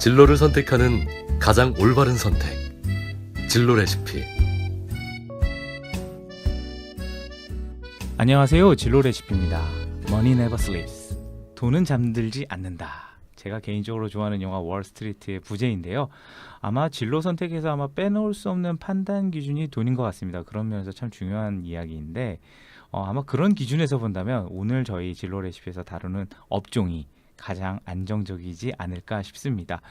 진로를 선택하는 가장 올바른 선택. 진로 레시피. 안녕하세요. 진로 레시피입니다. Money never sleeps. 돈은 잠들지 않는다. 제가 개인적으로 좋아하는 영화 월스트리트의 부제인데요. 아마 진로 선택에서 아마 빼놓을 수 없는 판단 기준이 돈인 것 같습니다. 그런 면에서 참 중요한 이야기인데 아마 그런 기준에서 본다면 오늘 저희 진로 레시피에서 다루는 업종이 가장 안정적이지 않을까 싶습니다.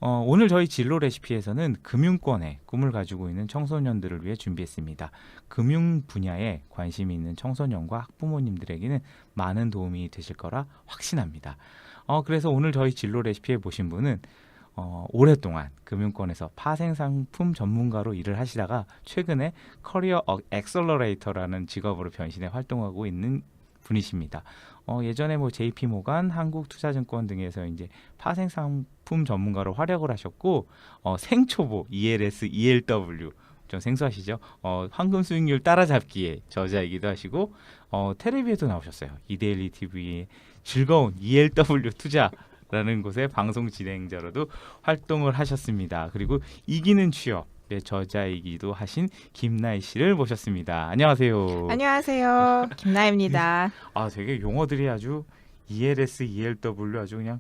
오늘 저희 진로 레시피에서는 금융권의 꿈을 가지고 있는 청소년들을 위해 준비했습니다. 금융 분야에 관심이 있는 청소년과 학부모님들에게는 많은 도움이 되실 거라 확신합니다. 그래서 오늘 저희 진로 레시피에 보신 분은 오랫동안 금융권에서 파생상품 전문가로 일을 하시다가 최근에 커리어 엑셀러레이터라는 직업으로 변신해 활동하고 있는 분이십니다. 예전에 JP모간, 한국투자증권 등에서 이제 파생상품 전문가로 활약을 하셨고 생초보, ELS, ELW 좀 생소하시죠? 황금 수익률 따라잡기의 저자이기도 하시고 텔레비에도 나오셨어요. 이데일리 TV의 즐거운 ELW 투자라는 곳의 방송 진행자로도 활동을 하셨습니다. 그리고 이기는 취업의 저자이기도 하신 김나희 씨를 모셨습니다. 안녕하세요. 안녕하세요. 김나희입니다. 되게 용어들이 아주 ELS, ELW 아주 그냥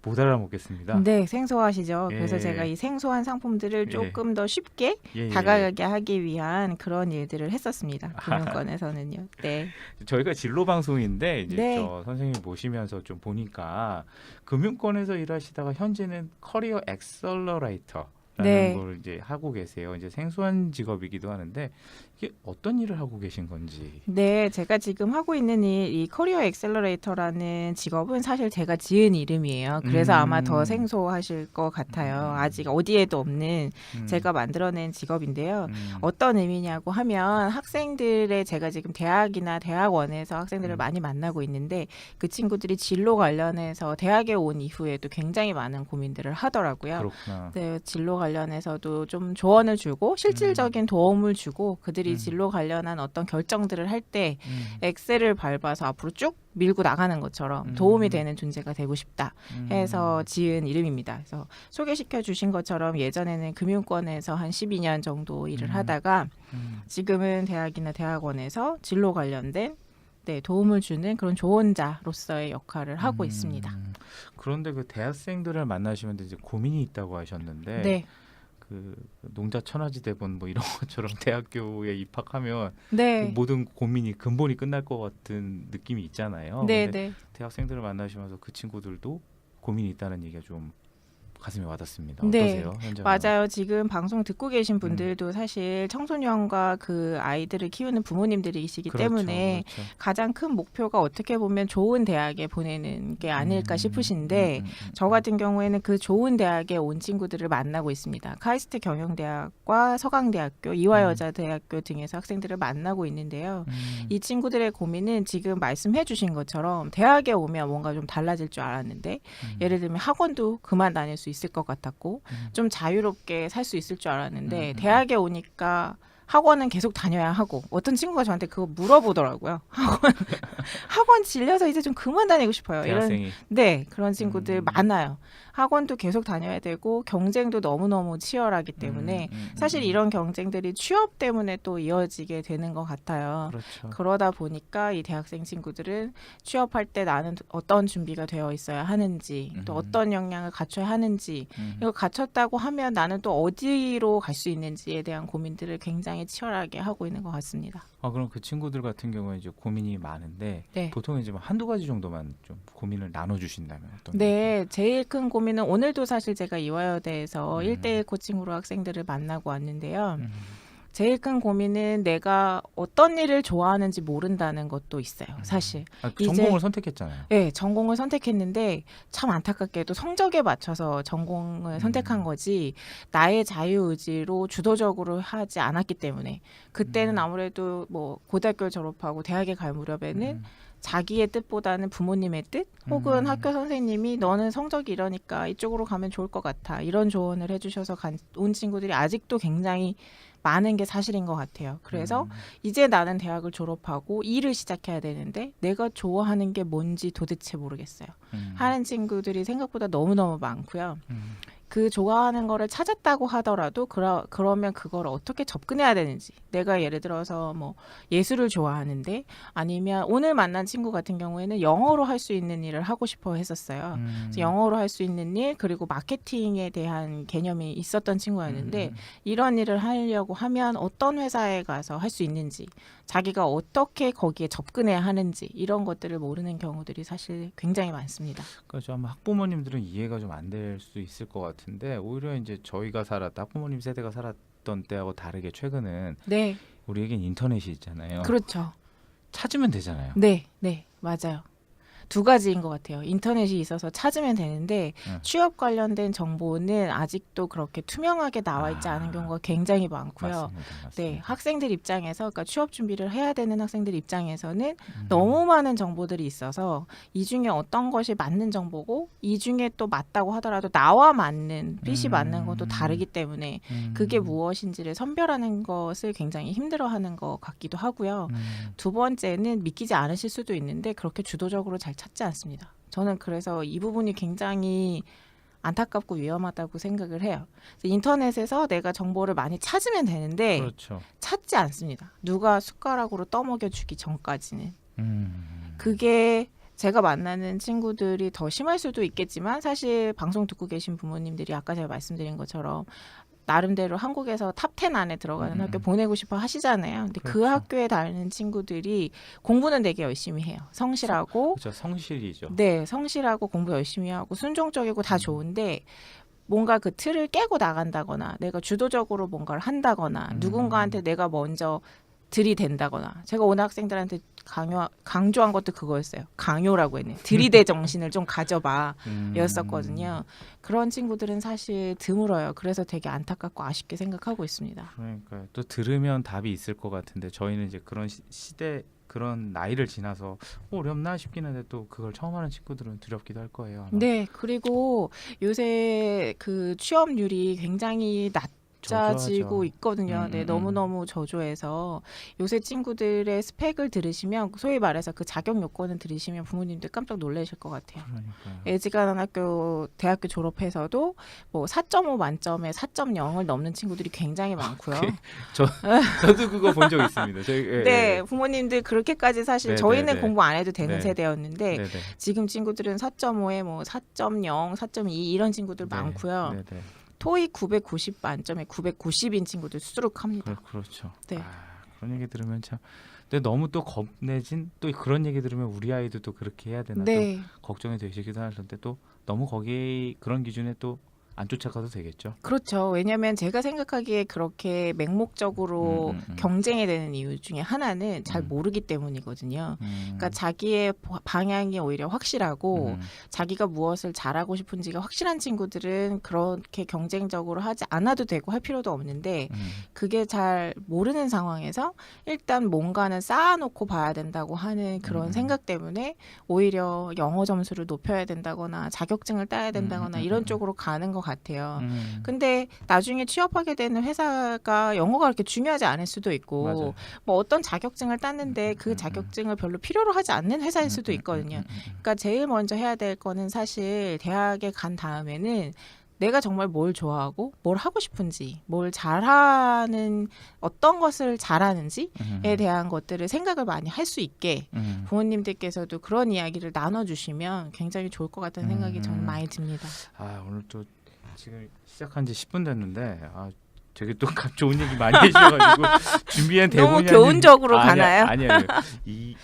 못 알아먹겠습니다. 네, 생소하시죠. 예. 그래서 제가 이 생소한 상품들을 예. 조금 더 쉽게 다가가게 하기 위한 그런 일들을 했었습니다. 금융권에서는요. 네. 저희가 진로 방송인데 이제 네. 저 선생님 모시면서 좀 보니까 금융권에서 일하시다가 현재는 커리어 엑셀러레이터라는 네. 걸 이제 하고 계세요. 이제 생소한 직업이기도 하는데 이게 어떤 일을 하고 계신 건지. 네, 제가 지금 하고 있는 이 커리어 엑셀러레이터라는 직업은 사실 제가 지은 이름이에요. 그래서 아마 더 생소하실 것 같아요. 아직 어디에도 없는 제가 만들어낸 직업인데요. 어떤 의미냐고 하면 학생들의 제가 지금 대학이나 대학원에서 학생들을 많이 만나고 있는데 그 친구들이 진로 관련해서 대학에 온 이후에도 굉장히 많은 고민들을 하더라고요. 그렇구나. 네, 진로 관련해서도 좀 조언을 주고 실질적인 도움을 주고 그들이 진로 관련한 어떤 결정들을 할 때 엑셀을 밟아서 앞으로 쭉 밀고 나가는 것처럼 도움이 되는 존재가 되고 싶다 해서 지은 이름입니다. 그래서 소개시켜 주신 것처럼 예전에는 금융권에서 한 12년 정도 일을 하다가 지금은 대학이나 대학원에서 진로 관련된 도움을 주는 그런 조언자로서의 역할을 하고 있습니다. 그런데 그 대학생들을 만나시면 이제 고민이 있다고 하셨는데 네. 그 농자 천하지 대본 이런 것처럼 대학교에 입학하면 네. 모든 고민이 근본이 끝날 것 같은 느낌이 있잖아요. 네, 근데 네. 대학생들을 만나시면서 그 친구들도 고민이 있다는 얘기가 좀 가슴에 와닿습니다. 네, 어떠세요? 현장은? 맞아요. 지금 방송 듣고 계신 분들도 사실 청소년과 그 아이들을 키우는 부모님들이시기 그렇죠, 때문에 그렇죠. 가장 큰 목표가 어떻게 보면 좋은 대학에 보내는 게 아닐까 싶으신데 저 같은 경우에는 그 좋은 대학에 온 친구들을 만나고 있습니다. 카이스트 경영대학과 서강대학교, 이화여자대학교 등에서 학생들을 만나고 있는데요. 이 친구들의 고민은 지금 말씀해 주신 것처럼 대학에 오면 뭔가 좀 달라질 줄 알았는데 예를 들면 학원도 그만 다닐 수 있을 것 같았고 좀 자유롭게 살 수 있을 줄 알았는데 대학에 오니까 학원은 계속 다녀야 하고 어떤 친구가 저한테 그거 물어보더라고요. 학원 질려서 이제 좀 그만 다니고 싶어요. 대학생이. 그런 친구들 많아요. 학원도 계속 다녀야 되고 경쟁도 너무너무 치열하기 때문에 사실 이런 경쟁들이 취업 때문에 또 이어지게 되는 것 같아요. 그렇죠. 그러다 보니까 이 대학생 친구들은 취업할 때 나는 어떤 준비가 되어 있어야 하는지 또 어떤 역량을 갖춰야 하는지 이거 갖췄다고 하면 나는 또 어디로 갈 수 있는지에 대한 고민들을 굉장히 치열하게 하고 있는 것 같습니다. 그럼 그 친구들 같은 경우에 이제 고민이 많은데 네. 보통 이제 한두 가지 정도만 좀 고민을 나눠주신다면 어떤? 네, 제일 큰 고민은 오늘도 사실 제가 이화여대에서 1대1 코칭으로 학생들을 만나고 왔는데요. 제일 큰 고민은 내가 어떤 일을 좋아하는지 모른다는 것도 있어요. 사실. 전공을 선택했잖아요. 네, 전공을 선택했는데 참 안타깝게도 성적에 맞춰서 전공을 선택한 거지 나의 자유의지로 주도적으로 하지 않았기 때문에 그때는 아무래도 고등학교 졸업하고 대학에 갈 무렵에는 자기의 뜻보다는 부모님의 뜻 혹은 학교 선생님이 너는 성적이 이러니까 이쪽으로 가면 좋을 것 같아 이런 조언을 해주셔서 온 친구들이 아직도 굉장히 많은 게 사실인 것 같아요. 그래서 이제 나는 대학을 졸업하고 일을 시작해야 되는데 내가 좋아하는 게 뭔지 도대체 모르겠어요. 하는 친구들이 생각보다 너무너무 많고요. 그 좋아하는 거를 찾았다고 하더라도 그러면 그걸 어떻게 접근해야 되는지, 내가 예를 들어서 뭐 예술을 좋아하는데 아니면 오늘 만난 친구 같은 경우에는 영어로 할 수 있는 일을 하고 싶어 했었어요. 그래서 영어로 할 수 있는 일, 그리고 마케팅에 대한 개념이 있었던 친구였는데 이런 일을 하려고 하면 어떤 회사에 가서 할 수 있는지, 자기가 어떻게 거기에 접근해야 하는지 이런 것들을 모르는 경우들이 사실 굉장히 많습니다. 그렇죠. 아마 학부모님들은 이해가 좀 안 될 수 있을 것 같은데 오히려 이제 저희가 살았다 학부모님 세대가 살았던 때하고 다르게 최근은 네, 우리에겐 인터넷이 있잖아요. 그렇죠. 찾으면 되잖아요. 네, 네, 맞아요. 두 가지인 것 같아요. 인터넷이 있어서 찾으면 되는데 취업 관련된 정보는 아직도 그렇게 투명하게 나와 있지 않은 경우가 굉장히 많고요. 맞습니다. 네, 학생들 입장에서, 그러니까 취업 준비를 해야 되는 학생들 입장에서는 너무 많은 정보들이 있어서 이 중에 어떤 것이 맞는 정보고 이 중에 또 맞다고 하더라도 나와 맞는 핏이 맞는 것도 다르기 때문에 그게 무엇인지를 선별하는 것을 굉장히 힘들어하는 것 같기도 하고요. 두 번째는 믿기지 않으실 수도 있는데 그렇게 주도적으로 잘 찾지 않습니다. 저는 그래서 이 부분이 굉장히 안타깝고 위험하다고 생각을 해요. 그래서 인터넷에서 내가 정보를 많이 찾으면 되는데 그렇죠. 찾지 않습니다. 누가 숟가락으로 떠먹여 주기 전까지는. 그게 제가 만나는 친구들이 더 심할 수도 있겠지만 사실 방송 듣고 계신 부모님들이 아까 제가 말씀드린 것처럼 나름대로 한국에서 탑 10 안에 들어가는 학교 보내고 싶어 하시잖아요. 근데 그 그렇죠. 학교에 다니는 친구들이 공부는 되게 열심히 해요. 성실하고. 그렇죠. 성실이죠. 네, 성실하고 공부 열심히 하고 순종적이고 다 좋은데 뭔가 그 틀을 깨고 나간다거나 내가 주도적으로 뭔가를 한다거나 누군가한테 내가 먼저 들이댄다거나, 제가 오늘 학생들한테 강조한 것도 그거였어요. 강요라고 했네. 들이대 정신을 좀 가져봐 였었거든요. 그런 친구들은 사실 드물어요. 그래서 되게 안타깝고 아쉽게 생각하고 있습니다. 그러니까 또 들으면 답이 있을 것 같은데 저희는 이제 그런 시대 그런 나이를 지나서 어렵나 싶긴 한데 또 그걸 처음 하는 친구들은 두렵기도 할 거예요. 아마. 네, 그리고 요새 그 취업률이 굉장히 낮아지고 저조하죠. 있거든요. 네, 너무너무 저조해서 요새 친구들의 스펙을 들으시면, 소위 말해서 그 자격 요건을 들으시면 부모님들 깜짝 놀라실 것 같아요. 그러니까요. 애지간한 학교, 대학교 졸업해서도 뭐 4.5 만점에 4.0을 넘는 친구들이 굉장히 많고요. 저도 그거 본 적 있습니다. 저희, 네, 부모님들 그렇게까지 사실 네, 저희는 네, 네. 공부 안 해도 되는 네. 세대였는데 네네. 지금 친구들은 4.5에 뭐 4.0, 4.2 이런 친구들 많고요. 네네. 토익 990 만점에 990인 친구들 수두룩합니다. 그렇죠. 네. 그런 얘기 들으면 참. 근데 너무 또 겁내진 또 그런 얘기 들으면 우리 아이도 또 그렇게 해야 되나 네, 또 걱정이 되시기도 하는데 또 너무 거기 그런 기준에 또 안 쫓아가도 되겠죠. 그렇죠. 왜냐하면 제가 생각하기에 그렇게 맹목적으로 경쟁이 되는 이유 중에 하나는 잘 모르기 때문이거든요. 그러니까 자기의 방향이 오히려 확실하고 자기가 무엇을 잘하고 싶은지가 확실한 친구들은 그렇게 경쟁적으로 하지 않아도 되고 할 필요도 없는데 그게 잘 모르는 상황에서 일단 뭔가는 쌓아놓고 봐야 된다고 하는 그런 생각 때문에 오히려 영어 점수를 높여야 된다거나 자격증을 따야 된다거나 이런 쪽으로 가는 것 같아요. 근데 나중에 취업하게 되는 회사가 영어가 그렇게 중요하지 않을 수도 있고 맞아요. 뭐 어떤 자격증을 땄는데 그 자격증을 별로 필요로 하지 않는 회사일 수도 있거든요. 그러니까 제일 먼저 해야 될 거는 사실 대학에 간 다음에는 내가 정말 뭘 좋아하고 뭘 하고 싶은지, 뭘 잘하는, 어떤 것을 잘하는지에 대한 것들을 생각을 많이 할 수 있게 부모님들께서도 그런 이야기를 나눠주시면 굉장히 좋을 것 같다는 생각이 저는 많이 듭니다. 오늘 또 지금 시작한 지 10분 됐는데 되게 또 좋은 얘기 많이 해주셔가지고 준비한 대본이 너무 교훈적으로 가나요? 아니요. 이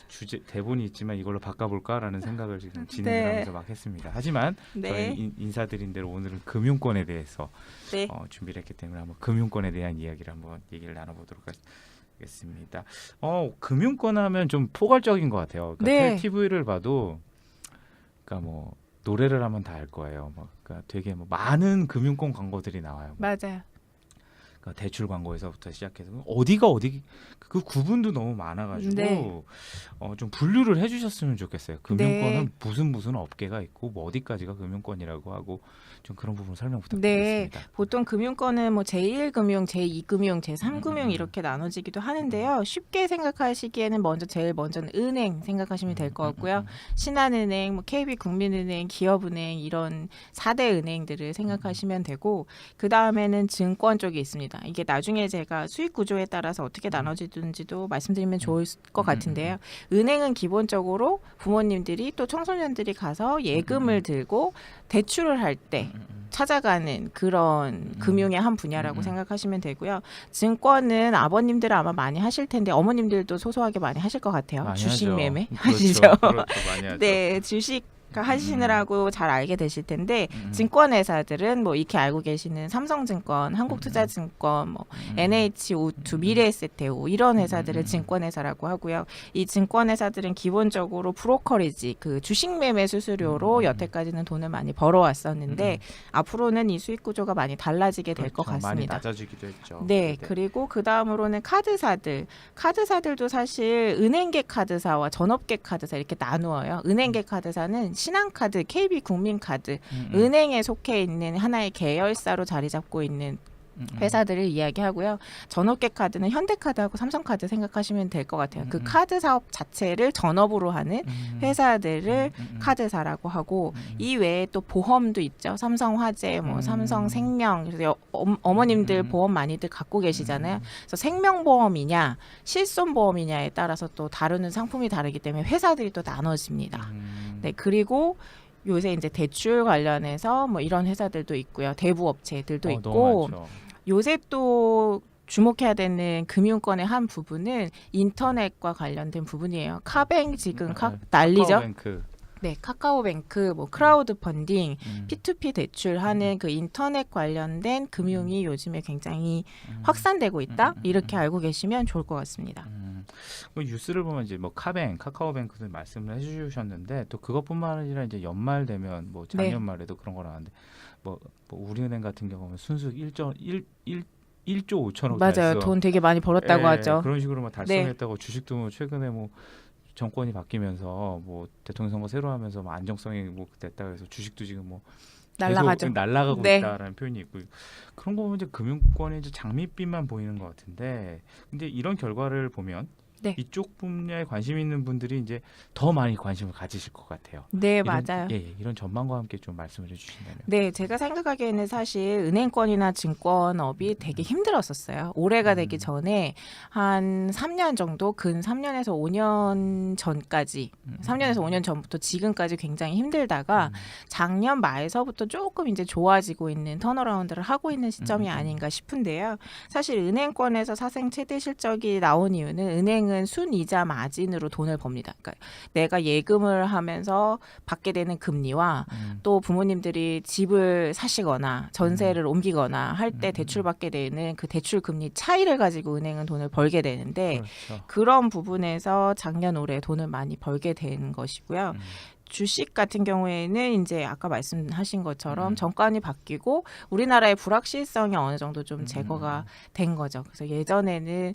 주제 대본이 있지만 이걸로 바꿔볼까라는 생각을 지금 진행을 하면서 막 했습니다. 하지만 저희 인사드린 대로 오늘은 금융권에 대해서 준비를 했기 때문에 한번 금융권에 대한 이야기를 한번 얘기를 나눠보도록 하겠습니다. 금융권 하면 좀 포괄적인 것 같아요. 그러니까 TV를 봐도 그러니까 뭐 노래를 하면 다 알 거예요. 그러니까 되게 뭐 많은 금융권 광고들이 나와요. 맞아요. 그러니까 대출 광고에서부터 시작해서 어디가 어디 그 구분도 너무 많아가지고 네. 좀 분류를 해주셨으면 좋겠어요. 금융권은 네. 무슨 업계가 있고 뭐 어디까지가 금융권이라고 하고 좀 그런 부분 설명 네, 부탁드리겠습니다. 보통 금융권은 뭐 제1금융, 제2금융, 제3금융 이렇게 나눠지기도 하는데요. 쉽게 생각하시기에는 제일 먼저는 은행 생각하시면 될 것 같고요. 신한은행, 뭐 KB국민은행, 기업은행 이런 4대 은행들을 생각하시면 되고 그 다음에는 증권 쪽이 있습니다. 이게 나중에 제가 수익 구조에 따라서 어떻게 나눠지는지도 말씀드리면 좋을 것 같은데요. 은행은 기본적으로 부모님들이 또 청소년들이 가서 예금을 들고 대출을 할 때 찾아가는 그런 금융의 한 분야라고 생각하시면 되고요. 증권은 아버님들은 아마 많이 하실 텐데 어머님들도 소소하게 많이 하실 것 같아요. 많이 주식 하죠. 매매 그렇죠. 하시죠. 그렇죠. 많이 하죠. 네, 주식 하시느라고 잘 알게 되실 텐데 증권 회사들은 뭐 익히 알고 계시는 삼성증권, 한국투자증권, 뭐 NH우투, 미래에셋해우 이런 회사들을 증권 회사라고 하고요. 이 증권 회사들은 기본적으로 브로커리지 그 주식 매매 수수료로 여태까지는 돈을 많이 벌어왔었는데 앞으로는 이 수익 구조가 많이 달라지게 될 것 그렇죠. 많이 같습니다. 낮아지기도 했죠. 네, 그리고 그 다음으로는 카드사들도 사실 은행계 카드사와 전업계 카드사 이렇게 나누어요. 은행계 카드사는 신한카드, KB국민카드, 은행에 속해 있는 하나의 계열사로 자리 잡고 있는 회사들을 이야기하고요. 전업계 카드는 현대카드하고 삼성카드 생각하시면 될 것 같아요. 그 카드 사업 자체를 전업으로 하는 회사들을 카드사라고 하고 이 외에 또 보험도 있죠. 삼성화재, 뭐 삼성생명. 그래서 어머님들 보험 많이들 갖고 계시잖아요. 그래서 생명보험이냐, 실손보험이냐에 따라서 또 다루는 상품이 다르기 때문에 회사들이 또 나눠집니다. 네, 그리고 요새 이제 대출 관련해서 뭐 이런 회사들도 있고요. 대부업체들도 있고 너무 많죠. 요새 또 주목해야 되는 금융권의 한 부분은 인터넷과 관련된 부분이에요. 카뱅 지금 난리죠. 카카오뱅크. 네, 카카오뱅크, 뭐 크라우드 펀딩, P2P 대출하는 그 인터넷 관련된 금융이 요즘에 굉장히 확산되고 있다. 이렇게 알고 계시면 좋을 것 같습니다. 그 뉴스를 보면 이제 뭐 카카오뱅크도 말씀을 해주셨는데 또 그것뿐만 아니라 이제 연말 되면 뭐 작년 말에도 그런 거 나왔는데 뭐 우리은행 같은 경우는 순수 1조 5천억 맞아요. 달성. 돈 되게 많이 벌었다고 하죠. 그런 식으로 막 달성했다고 주식도 뭐 최근에 뭐 정권이 바뀌면서 뭐 대통령 선거 새로 하면서 뭐 안정성이 뭐 됐다 그래서 주식도 지금 뭐 날라가죠. 날라가고 네. 있다라는 표현이 있고 그런 거 보면 이제 금융권이 이제 장밋빛만 보이는 것 같은데 근데 이런 결과를 보면 네. 이쪽 분야에 관심 있는 분들이 이제 더 많이 관심을 가지실 것 같아요. 네, 이런, 맞아요. 이런 전망과 함께 좀 말씀을 해주신다면. 네, 제가 생각하기에는 사실 은행권이나 증권업이 되게 힘들었었어요. 올해가 되기 전에 한 3년 정도, 근 3년에서 5년 전까지, 3년에서 5년 전부터 지금까지 굉장히 힘들다가 작년 말서부터 조금 이제 좋아지고 있는 턴어라운드를 하고 있는 시점이 아닌가 싶은데요. 사실 은행권에서 사생 최대 실적이 나온 이유는 은행은 순이자 마진으로 돈을 법니다. 그러니까 내가 예금을 하면서 받게 되는 금리와 또 부모님들이 집을 사시거나 전세를 옮기거나 할 때 대출받게 되는 그 대출 금리 차이를 가지고 은행은 돈을 벌게 되는데 그렇죠. 그런 부분에서 작년 올해 돈을 많이 벌게 된 것이고요. 주식 같은 경우에는 이제 아까 말씀하신 것처럼 정권이 바뀌고 우리나라의 불확실성이 어느 정도 좀 제거가 된 거죠. 그래서 예전에는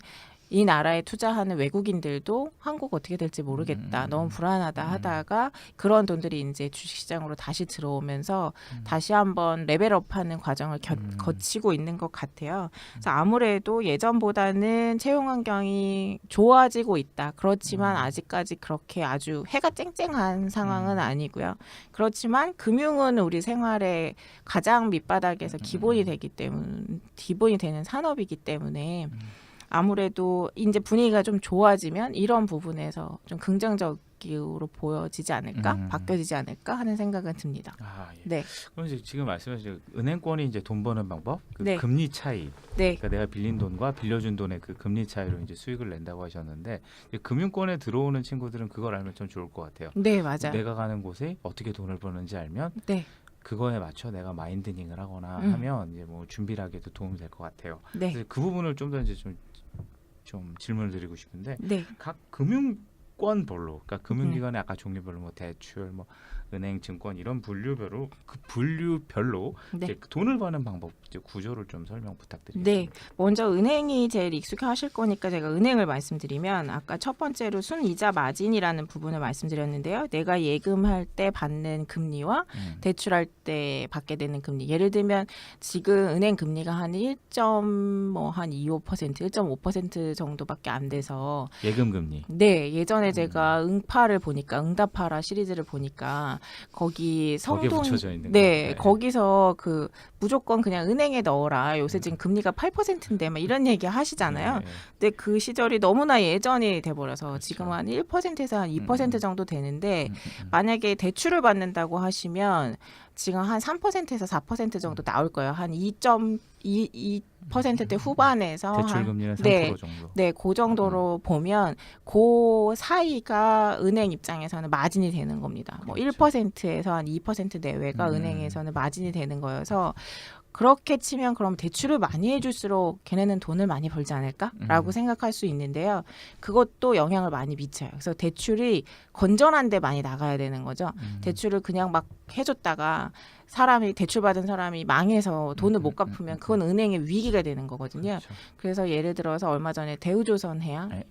이 나라에 투자하는 외국인들도 한국 어떻게 될지 모르겠다, 너무 불안하다 하다가 그런 돈들이 이제 주식시장으로 다시 들어오면서 다시 한번 레벨업하는 과정을 거치고 있는 것 같아요. 그래서 아무래도 예전보다는 채용 환경이 좋아지고 있다. 그렇지만 아직까지 그렇게 아주 해가 쨍쨍한 상황은 아니고요. 그렇지만 금융은 우리 생활의 가장 밑바닥에서 기본이 되는 산업이기 때문에. 아무래도 이제 분위기가 좀 좋아지면 이런 부분에서 좀 긍정적으로 보여지지 않을까, 바뀌어지지 않을까 하는 생각은 듭니다. 아, 예. 네, 그럼 이제 지금 말씀하신 은행권이 이제 돈 버는 방법, 그 네. 금리 차이, 네, 그러니까 내가 빌린 돈과 빌려준 돈의 그 금리 차이로 이제 수익을 낸다고 하셨는데 금융권에 들어오는 친구들은 그걸 알면 좀 좋을 것 같아요. 네, 맞아요. 내가 가는 곳에 어떻게 돈을 버는지 알면 네, 그거에 맞춰 내가 마인드닝을 하거나 하면 이제 뭐 준비를 하기도 도움이 될 것 같아요. 네, 그래서 그 부분을 좀 더 이제 좀 질문을 드리고 싶은데 네, 각 금융권별로, 그러니까 금융기관의 아까 종류별로 뭐 대출, 뭐 은행, 증권 이런 분류별로 그 분류별로 네. 이제 돈을 버는 방법 이제 구조를 좀 설명 네, 부탁드리겠습니다. 먼저 은행이 제일 익숙해하실 거니까 제가 은행을 말씀드리면 아까 첫 번째로 순이자 마진이라는 부분을 말씀드렸는데요. 내가 예금할 때 받는 금리와 대출할 때 받게 되는 금리. 예를 들면 지금 은행 금리가 한 1.25%, 1.5% 정도밖에 안 돼서 예금 금리. 네, 예전에 제가 응파를 보니까 응답하라 시리즈를 보니까 거기 거기에 성돈 붙여져 있는 네, 거. 거기서 그 무조건 그냥 은행에 넣어라. 요새 지금 금리가 8%인데 막 이런 얘기 하시잖아요. 네. 근데 그 시절이 너무나 예전이 돼버려서 그렇죠. 지금 한 1%에서 한 2% 정도 되는데 음. 만약에 대출을 받는다고 하시면 지금 한 3%에서 4% 정도 나올 거예요. 한 2.22%대 후반에서 대출 한 금리는 3% 네. 정도. 네, 그 정도로 보면 그 사이가 은행 입장에서는 마진이 되는 겁니다. 뭐 그렇죠. 1%에서 한 2% 내외가 은행에서는 마진이 되는 거여서 그렇게 치면 그럼 대출을 많이 해줄수록 걔네는 돈을 많이 벌지 않을까라고 생각할 수 있는데요. 그것도 영향을 많이 미쳐요. 그래서 대출이 건전한데 많이 나가야 되는 거죠. 대출을 그냥 막 해줬다가 사람이 대출 받은 사람이 망해서 돈을 못 갚으면 그건 은행의 위기가 되는 거거든요. 그렇죠. 그래서 예를 들어서 얼마 전에 대우조선해양 에.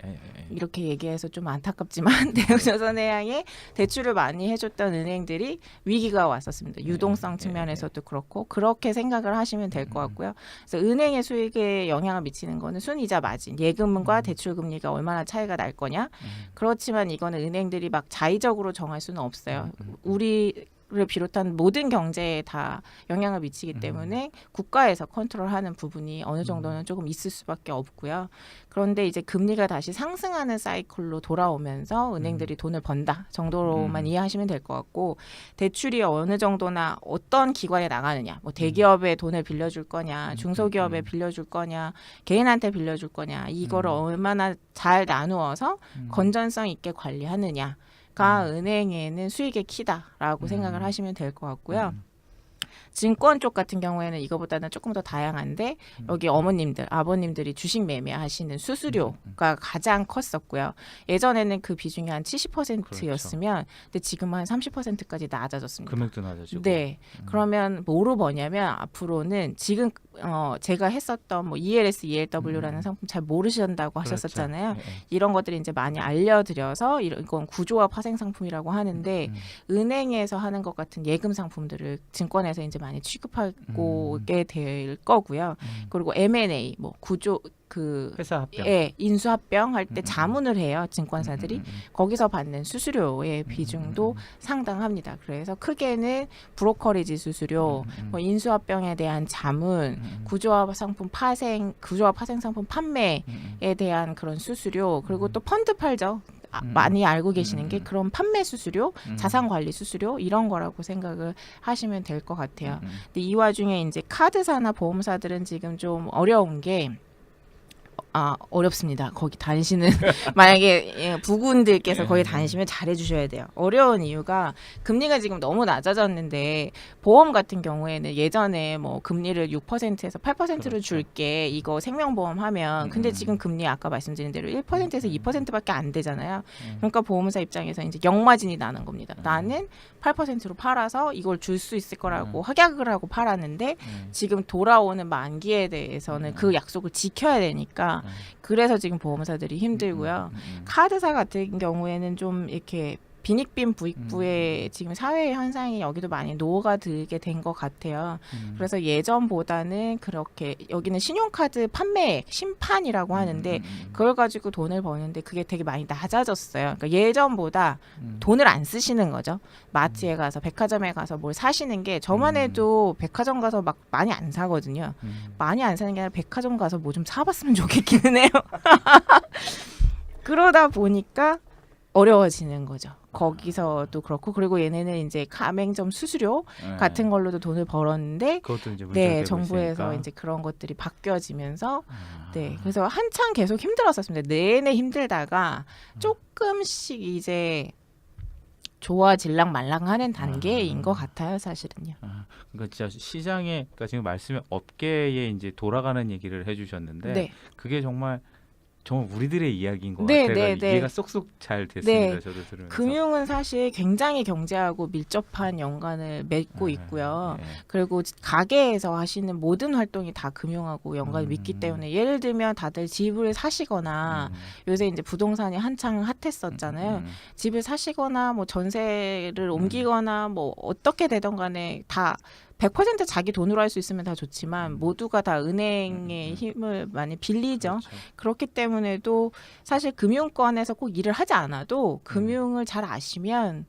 이렇게 얘기해서 좀 안타깝지만 대우조선해양에 대출을 많이 해줬던 은행들이 위기가 왔었습니다. 유동성 측면에서도 그렇고 그렇게 생각을 하시면 될 것 같고요. 그래서 은행의 수익에 영향을 미치는 거는 순이자 마진, 예금과 대출 금리가 얼마나 차이가 날 거냐. 그렇지만 이거는 은행들이 막 자의적으로 정할 수는 없어요. 우리를 비롯한 모든 경제에 다 영향을 미치기 때문에 국가에서 컨트롤하는 부분이 어느 정도는 조금 있을 수밖에 없고요. 그런데 이제 금리가 다시 상승하는 사이클로 돌아오면서 은행들이 돈을 번다 정도로만 이해하시면 될 것 같고 대출이 어느 정도나 어떤 기관에 나가느냐, 뭐 대기업에 돈을 빌려줄 거냐, 중소기업에 빌려줄 거냐, 개인한테 빌려줄 거냐, 이거를 얼마나 잘 나누어서 건전성 있게 관리하느냐가 은행에는 수익의 키다라고 생각을 하시면 될 것 같고요. 증권 쪽 같은 경우에는 이거보다는 조금 더 다양한데 여기 어머님들, 아버님들이 주식 매매하시는 수수료가 가장 컸었고요. 예전에는 그 비중이 한 70%였으면 근데 지금은 한 30%까지 낮아졌습니다. 금액도 낮아지고. 네. 그러면 뭐로 버냐면 앞으로는 지금 제가 했었던 뭐 ELS, ELW라는 상품 잘 모르신다고 하셨었잖아요. 그렇죠. 이런 것들이 이제 많이 알려드려서 이건 구조화 파생 상품이라고 하는데 은행에서 하는 것 같은 예금 상품들을 증권에서 이제 많이 취급하게 될 거고요. 그리고 M&A 뭐 구조 그 회사 합병. 예, 인수합병 할 때 자문을 해요. 증권사들이 거기서 받는 수수료의 비중도 상당합니다. 그래서 크게는 브로커리지 수수료, 뭐 인수합병에 대한 자문, 구조화 상품 파생, 구조화 파생 상품 판매에 대한 그런 수수료, 그리고 또 펀드 팔죠. 많이 알고 계시는 게 그런 판매 수수료, 자산 관리 수수료 이런 거라고 생각을 하시면 될 것 같아요. 근데 이 와중에 이제 카드사나 보험사들은 지금 좀 어려운 게 어렵습니다. 거기 다니시는 만약에 부군들께서 거기 다니시면 잘해주셔야 돼요. 어려운 이유가 금리가 지금 너무 낮아졌는데 보험 같은 경우에는 예전에 뭐 금리를 6%에서 8%로 그렇죠. 줄게 이거 생명보험 하면 근데 지금 금리 아까 말씀드린 대로 1%에서 2%밖에 안 되잖아요. 그러니까 보험사 입장에서 이제 역마진이 나는 겁니다. 나는 8%로 팔아서 이걸 줄 수 있을 거라고 확약을 하고 팔았는데 지금 돌아오는 만기에 대해서는 그 약속을 지켜야 되니까 그래서 지금 보험사들이 힘들고요. 카드사 같은 경우에는 좀 이렇게 빈익빈 부익부의 지금 사회 현상이 여기도 많이 녹아들게 된 것 같아요. 그래서 예전보다는 그렇게 여기는 신용카드 판매 심판이라고 하는데 그걸 가지고 돈을 버는데 그게 되게 많이 낮아졌어요. 그러니까 예전보다 돈을 안 쓰시는 거죠. 마트에 가서 백화점에 가서 뭘 사시는 게 저만 해도 백화점 가서 막 많이 안 사거든요. 많이 안 사는 게 아니라 백화점 가서 뭐 좀 사봤으면 좋겠기는 해요. 그러다 보니까 어려워지는 거죠. 거기서도 그렇고 그리고 얘네는 이제 가맹점 수수료 같은 걸로도 돈을 벌었는데 그것도 이제 네, 정부에서 있으니까. 이제 그런 것들이 바뀌어지면서 네, 그래서 한창 계속 힘들었었습니다. 내내 힘들다가 조금씩 이제 좋아질랑 말랑하는 단계인 것 같아요, 사실은요. 그러니까 진짜 시장에 그러니까 지금 말씀에 업계에 이제 돌아가는 얘기를 해주셨는데 네, 그게 정말 정말 우리들의 이야기인 것 네, 같아요. 네, 네. 이해가 쏙쏙 잘 됐습니다. 네. 저도 들으면서. 금융은 사실 굉장히 경제하고 밀접한 연관을 맺고 있고요. 네. 그리고 가게에서 하시는 모든 활동이 다 금융하고 연관을 맺기 때문에 예를 들면 다들 집을 사시거나 요새 이제 부동산이 한창 핫했었잖아요. 집을 사시거나 뭐 전세를 옮기거나 뭐 어떻게 되던 간에 다 100% 자기 돈으로 할 수 있으면 다 좋지만 모두가 다 은행의 힘을 많이 빌리죠. 그렇죠. 그렇기 때문에도 사실 금융권에서 꼭 일을 하지 않아도 금융을 잘 아시면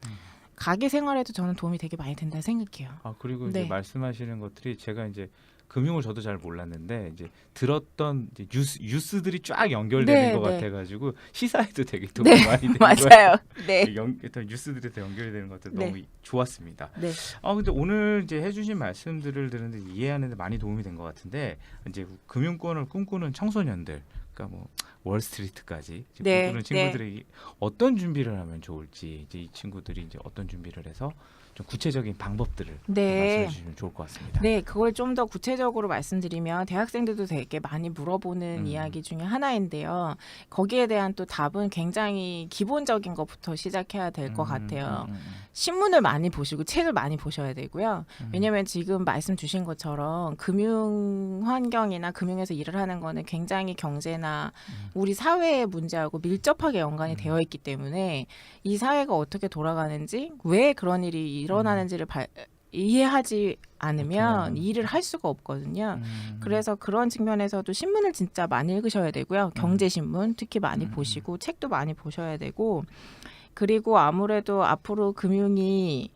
가게 생활에도 저는 도움이 되게 많이 된다 생각해요. 아 그리고 이제 네. 말씀하시는 것들이 제가 이제 금융을 저도 잘 몰랐는데 이제 들었던 이제 뉴스들이 쫙 연결되는 네, 것 네. 같아가지고 시사에도 되게 도움이 네, 많이 되는 맞아요. 네. 일단 뉴스들이 다 연결이 되는 것들 네. 너무 좋았습니다. 네. 근데 오늘 이제 해주신 말씀들을 들었는데 이해하는데 많이 도움이 된 것 같은데 이제 금융권을 꿈꾸는 청소년들, 그러니까 뭐 월스트리트까지 네, 꿈꾸는 친구들이 어떤 준비를 하면 좋을지 이제 이 친구들이 이제 어떤 준비를 해서 좀 구체적인 방법들을 네. 말씀해 주시면 좋을 것 같습니다. 네, 그걸 좀 더 구체적으로 말씀드리면 대학생들도 되게 많이 물어보는 이야기 중에 하나인데요. 거기에 대한 또 답은 굉장히 기본적인 것부터 시작해야 될 것 같아요. 신문을 많이 보시고 책을 많이 보셔야 되고요. 왜냐하면 지금 말씀 주신 것처럼 금융 환경이나 금융에서 일을 하는 거는 굉장히 경제나 우리 사회의 문제하고 밀접하게 연관이 되어 있기 때문에 이 사회가 어떻게 돌아가는지 왜 그런 일이 일어나는지를 이해하지 않으면 일을 할 수가 없거든요. 그래서 그런 측면에서도 신문을 진짜 많이 읽으셔야 되고요. 경제신문 특히 많이 보시고 책도 많이 보셔야 되고 그리고 아무래도 앞으로 금융권이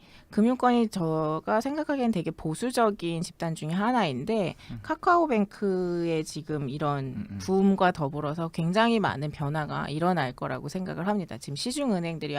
제가 생각하기엔 되게 보수적인 집단 중에 하나인데 카카오뱅크의 지금 이런 붐과 더불어서 굉장히 많은 변화가 일어날 거라고 생각을 합니다. 지금 시중은행들이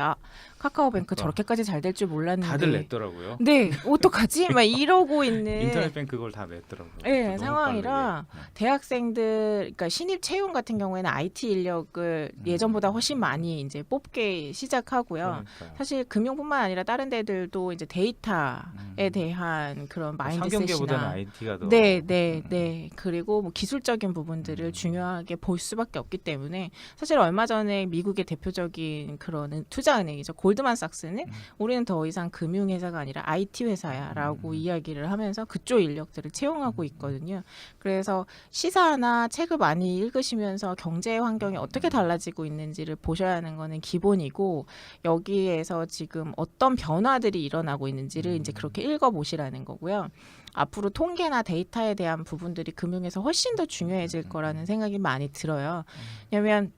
카카오뱅크 저렇게까지 잘 될 줄 몰랐는데 다들 냈더라고요. 네, 어떡하지? 막 이러고 있는 인터넷뱅 그걸 다 냈더라고요. 네, 너무 상황이라 빠르게. 대학생들, 그러니까 신입 채용 같은 경우에는 IT 인력을 예전보다 훨씬 많이 이제 뽑기 시작하고요. 그러니까요. 사실 금융뿐만 아니라 다른 데들도 이제 데이터에 대한 그런 상경계보다는 마인드셋이나 IT가 더 네. 그리고 뭐 기술적인 부분들을 중요하게 볼 수밖에 없기 때문에 사실 얼마 전에 미국의 대표적인 그런 투자은행이죠. 골드만삭스는 우리는 더 이상 금융회사가 아니라 IT 회사야라고 이야기를 하면서 그쪽 인력들을 채용하고 있거든요. 그래서 시사나 책을 많이 읽으시면서 경제 환경이 어떻게 달라지고 있는지를 보셔야 하는 거는 기본이고 여기에서 지금 어떤 변화들이 일어나고 있는지를 이제 그렇게 읽어보시라는 거고요. 앞으로 통계나 데이터에 대한 부분들이 금융에서 훨씬 더 중요해질 거라는 생각이 많이 들어요. 왜냐하면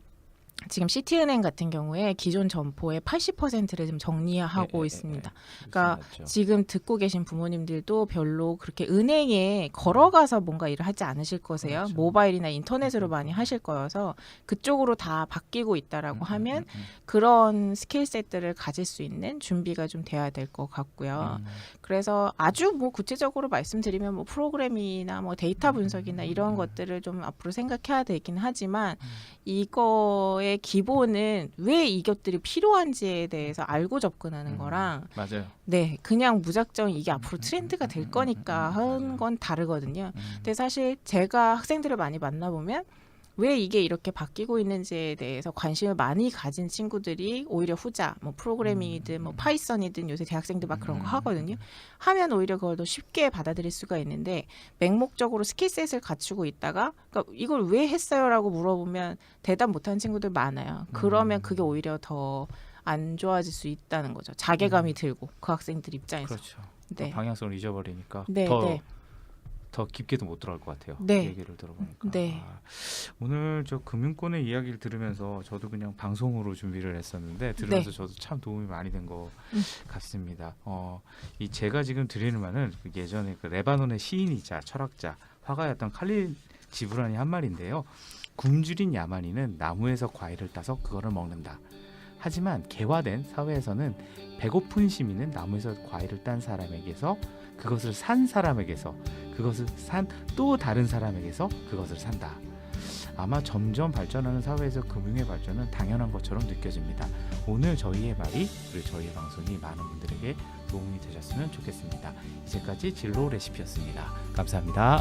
지금 시티은행 같은 경우에 기존 점포의 80%를 지금 정리하고 있습니다. 그러니까 맞죠. 지금 듣고 계신 부모님들도 별로 그렇게 은행에 걸어가서 뭔가 일을 하지 않으실 거세요. 그렇죠. 모바일이나 인터넷으로 많이 하실 거여서 그쪽으로 다 바뀌고 있다라고 하면 그런 스킬셋들을 가질 수 있는 준비가 좀 돼야 될 것 같고요. 그래서 아주 뭐 구체적으로 말씀드리면 뭐 프로그래밍이나 뭐 데이터 분석이나 이런 것들을 좀 앞으로 생각해야 되긴 하지만 이거의 기본은 왜 이것들이 필요한지에 대해서 알고 접근하는 거랑 맞아요. 네 그냥 무작정 이게 앞으로 트렌드가 될 거니까 하는 건 다르거든요. 근데 사실 제가 학생들을 많이 만나보면 왜 이게 이렇게 바뀌고 있는지에 대해서 관심을 많이 가진 친구들이 오히려 후자, 뭐 프로그래밍이든 뭐 파이썬이든 요새 대학생들 막 그런 거 하거든요. 하면 오히려 그걸 더 쉽게 받아들일 수가 있는데 맹목적으로 스킬셋을 갖추고 있다가 그러니까 이걸 왜 했어요라고 물어보면 대답 못하는 친구들 많아요. 그러면 그게 오히려 더 안 좋아질 수 있다는 거죠. 자괴감이 들고 그 학생들 입장에서. 그렇죠. 네. 방향성을 잊어버리니까 네, 네. 더 깊게도 못 들어갈 것 같아요. 네. 얘기를 들어보니까. 네. 오늘 저 금융권의 이야기를 들으면서 저도 그냥 방송으로 준비를 했었는데 들으면서 네. 저도 참 도움이 많이 된 것 같습니다. 이 제가 지금 드리는 말은 예전에 그 레바논의 시인이자 철학자 화가였던 칼릴 지브란이 한 말인데요. 굶주린 야만인은 나무에서 과일을 따서 그거를 먹는다. 하지만 개화된 사회에서는 배고픈 시민은 나무에서 과일을 딴 사람에게서 그것을 산 사람에게서 그것을 산 또 다른 사람에게서 그것을 산다. 아마 점점 발전하는 사회에서 금융의 발전은 당연한 것처럼 느껴집니다. 오늘 저희의 말이 그리고 저희의 방송이 많은 분들에게 도움이 되셨으면 좋겠습니다. 이제까지 진로 레시피였습니다. 감사합니다.